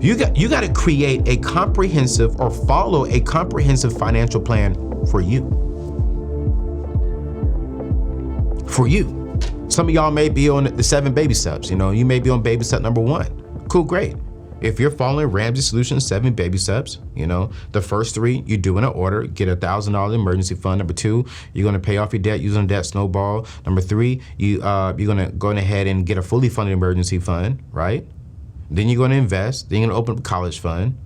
You got to create a comprehensive or follow a comprehensive financial plan for you. For you. Some of y'all may be on the 7 baby steps. You know, you may be on baby step number 1. Cool, great. If you're following Ramsey Solutions 7 baby steps, you know, the first 3 you do in an order. Get $1,000 emergency fund. Number 2, you're gonna pay off your debt using debt snowball. Number 3, you're gonna go ahead and get a fully funded emergency fund, right? Then you're gonna invest. Then you're gonna open up a college fund.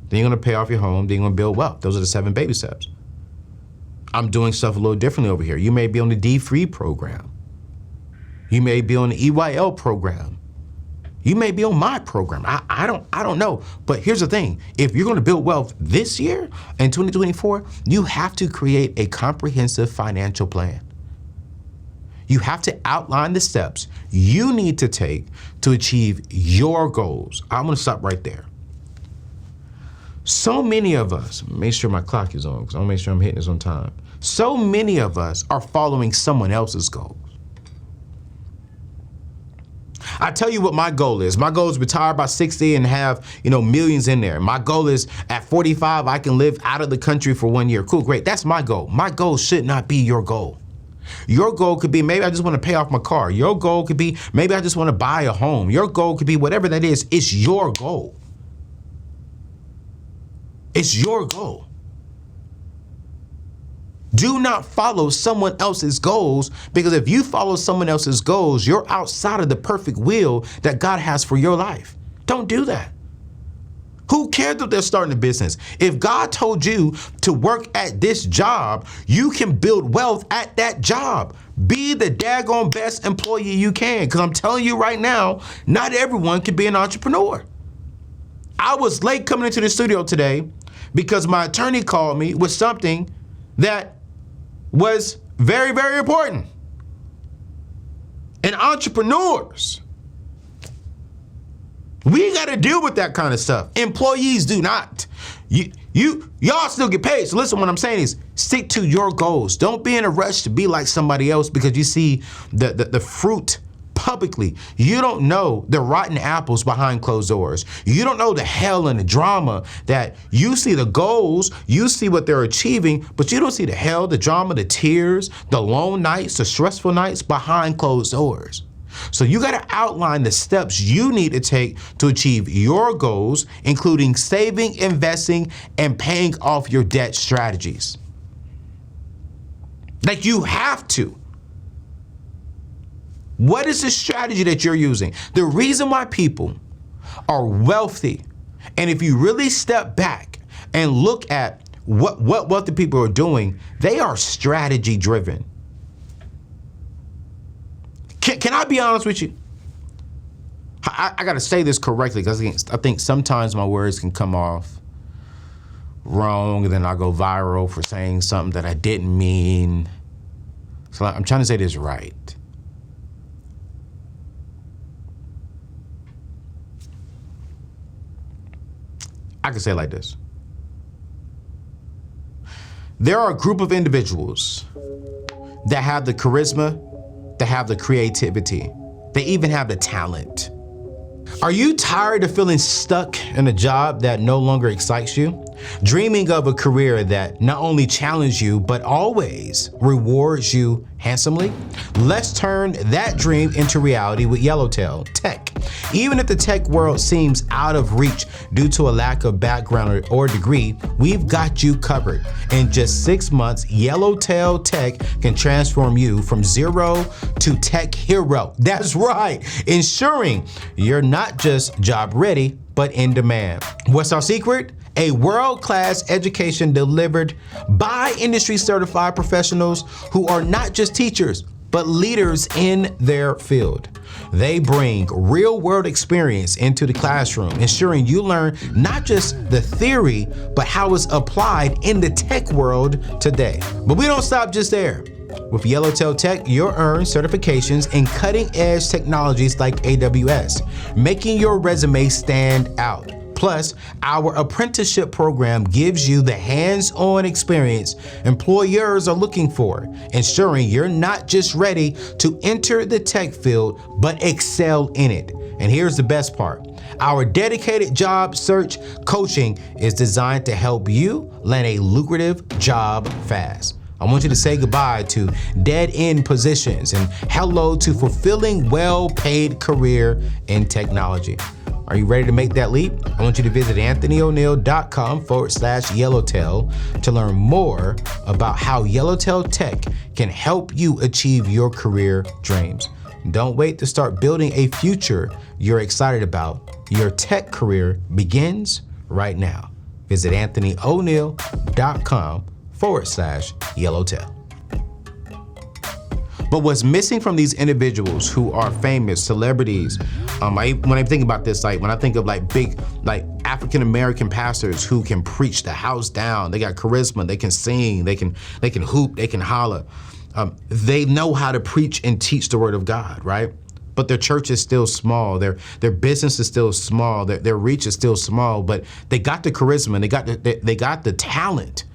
Then you're gonna pay off your home. Then you're gonna build wealth. Those are the 7 baby steps. I'm doing stuff a little differently over here. You may be on the D3 program. You may be on the EYL program. You may be on my program. I don't know. But here's the thing. If you're going to build wealth this year in 2024, you have to create a comprehensive financial plan. You have to outline the steps you need to take to achieve your goals. I'm going to stop right there. So many of us, make sure my clock is on because I want to make sure I'm hitting this on time. So many of us are following someone else's goals. I tell you what my goal is. My goal is retire by 60 and have, millions in there. My goal is at 45, I can live out of the country for 1 year. Cool, great. That's my goal. My goal should not be your goal. Your goal could be, maybe I just want to pay off my car. Your goal could be, maybe I just want to buy a home. Your goal could be whatever that is. It's your goal. It's your goal. Do not follow someone else's goals, because if you follow someone else's goals, you're outside of the perfect will that God has for your life. Don't do that. Who cares if they're starting a business? If God told you to work at this job, you can build wealth at that job. Be the daggone best employee you can, because I'm telling you right now, not everyone can be an entrepreneur. I was late coming into the studio today because my attorney called me with something that was very, very important. And entrepreneurs, we got to deal with that kind of stuff. Employees do not. Y'all still get paid. So listen, what I'm saying is stick to your goals. Don't be in a rush to be like somebody else because you see the fruit publicly. You don't know the rotten apples behind closed doors. You don't know the hell and the drama that you see the goals, you see what they're achieving, but you don't see the hell, the drama, the tears, the long nights, the stressful nights behind closed doors. So you got to outline the steps you need to take to achieve your goals, including saving, investing, and paying off your debt strategies. Like, you have to. What is the strategy that you're using? The reason why people are wealthy, and if you really step back and look at what wealthy people are doing, they are strategy driven. Can I be honest with you? I got to say this correctly because I think sometimes my words can come off wrong, and then I go viral for saying something that I didn't mean. So I'm trying to say this right. I can say it like this. There are a group of individuals that have the charisma, that have the creativity, they even have the talent. Are you tired of feeling stuck in a job that no longer excites you? Dreaming of a career that not only challenges you, but always rewards you handsomely? Let's turn that dream into reality with Yellowtail Tech. Even if the tech world seems out of reach due to a lack of background or degree, we've got you covered. In just 6 months, Yellowtail Tech can transform you from zero to tech hero. That's right, ensuring you're not just job ready, but in demand. What's our secret? A world-class education delivered by industry certified professionals who are not just teachers, but leaders in their field. They bring real-world experience into the classroom, ensuring you learn not just the theory, but how it's applied in the tech world today. But we don't stop just there. With Yellowtail Tech, you'll earn certifications in cutting-edge technologies like AWS, making your resume stand out. Plus, our apprenticeship program gives you the hands-on experience employers are looking for, ensuring you're not just ready to enter the tech field, but excel in it. And here's the best part. Our dedicated job search coaching is designed to help you land a lucrative job fast. I want you to say goodbye to dead-end positions and hello to fulfilling, well-paid career in technology. Are you ready to make that leap? I want you to visit anthonyoneal.com/yellowtail to learn more about how Yellowtail Tech can help you achieve your career dreams. Don't wait to start building a future you're excited about. Your tech career begins right now. Visit anthonyoneal.com/yellowtail. But what's missing from these individuals who are famous celebrities, when I think about this, like when I think of like big, like African-American pastors who can preach the house down, they got charisma, they can sing, they can hoop, they can holler. They know how to preach and teach the word of God, right? But their church is still small. Their business is still small. Their reach is still small. But they got the charisma. They got the talent.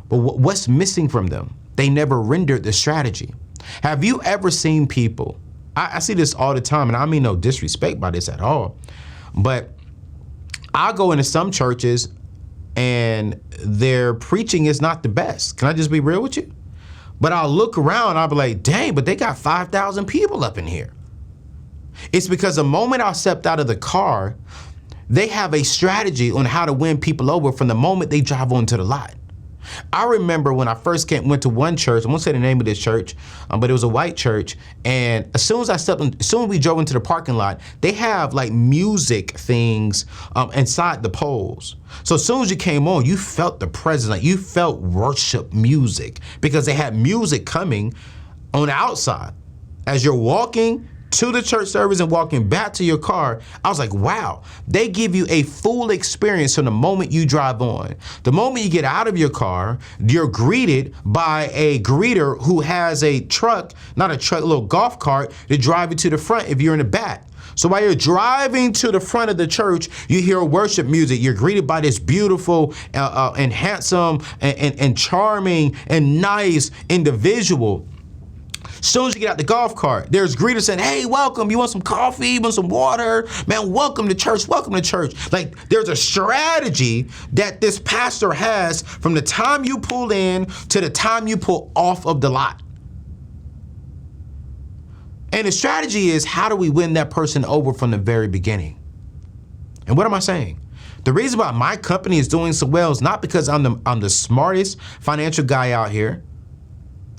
But what's missing from them? They never rendered the strategy. Have you ever seen people? I see this all the time, and I mean no disrespect by this at all. But I go into some churches, and their preaching is not the best. Can I just be real with you? But I'll look around, I'll be like, dang, but they got 5,000 people up in here. It's because the moment I stepped out of the car, they have a strategy on how to win people over from the moment they drive onto the lot. I remember when I first went to one church, I won't say the name of this church, but it was a white church. And as soon as we drove into the parking lot, they have like music things inside the poles. So as soon as you came on, you felt the presence, like you felt worship music because they had music coming on the outside. As you're walking to the church service and walking back to your car, I was like, wow, they give you a full experience from the moment you drive on. The moment you get out of your car, you're greeted by a greeter who has a truck, not a truck, a little golf cart to drive you to the front if you're in the back. So while you're driving to the front of the church, you hear worship music. You're greeted by this beautiful and handsome and charming and nice individual. As soon as you get out the golf cart, there's greeters saying, hey, welcome. You want some coffee? You want some water? Man, welcome to church. Welcome to church. Like there's a strategy that this pastor has from the time you pull in to the time you pull off of the lot. And the strategy is, how do we win that person over from the very beginning? And what am I saying? The reason why my company is doing so well is not because I'm the smartest financial guy out here.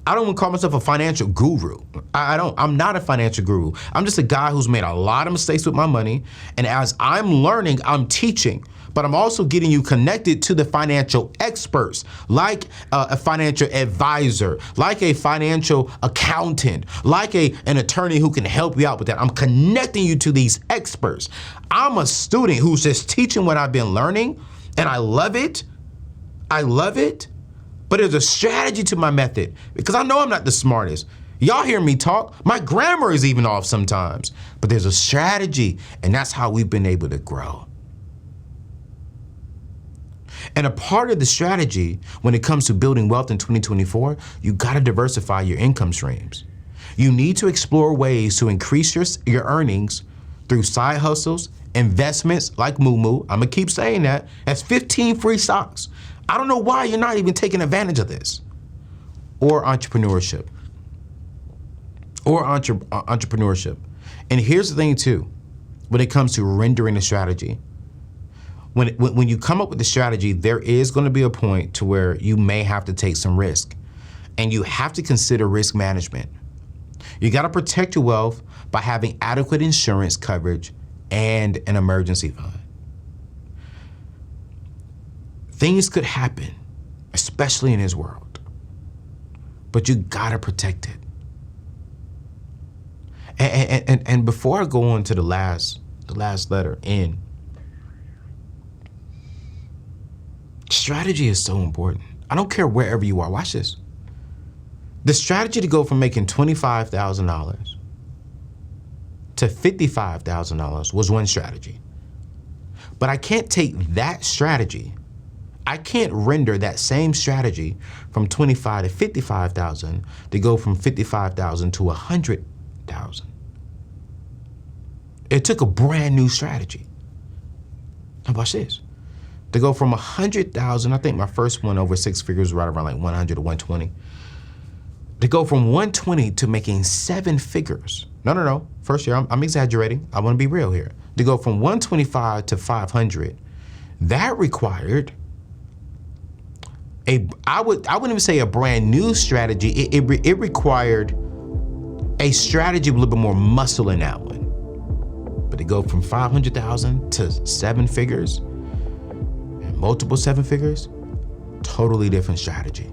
I don't want to call myself a financial guru. I'm not a financial guru. I'm just a guy who's made a lot of mistakes with my money. And as I'm learning, I'm teaching. But I'm also getting you connected to the financial experts, like a financial advisor, like a financial accountant, like an attorney who can help you out with that. I'm connecting you to these experts. I'm a student who's just teaching what I've been learning, and I love it. I love it. But there's a strategy to my method because I know I'm not the smartest. Y'all hear me talk. My grammar is even off sometimes, but there's a strategy, and that's how we've been able to grow. And a part of the strategy when it comes to building wealth in 2024, you gotta diversify your income streams. You need to explore ways to increase your earnings through side hustles, investments like Moo. I'm gonna keep saying that. That's 15 free stocks. I don't know why you're not even taking advantage of this. Or entrepreneurship. Entrepreneurship. And here's the thing too, when it comes to rendering a strategy, when you come up with the strategy, there is going to be a point to where you may have to take some risk, and you have to consider risk management. You got to protect your wealth by having adequate insurance coverage and an emergency fund. Things could happen, especially in this world, but you gotta protect it. And before I go on to the last letter, N, strategy is so important. I don't care wherever you are. Watch this. The strategy to go from making $25,000 to $55,000 was one strategy, but I can't take that strategy. I can't render that same strategy from 25 to 55,000 to go from 55,000 to 100,000. It took a brand new strategy. Now watch this. To go from 100,000, I think my first one over 6 figures was right around like 100 to 120. To go from 120 to making 7 figures. No. First year, I'm exaggerating. I want to be real here. To go from 125 to 500, that required I wouldn't even say a brand new strategy. It required a strategy with a little bit more muscle in that one. But to go from 500,000 to 7 figures, and multiple 7 figures, totally different strategy.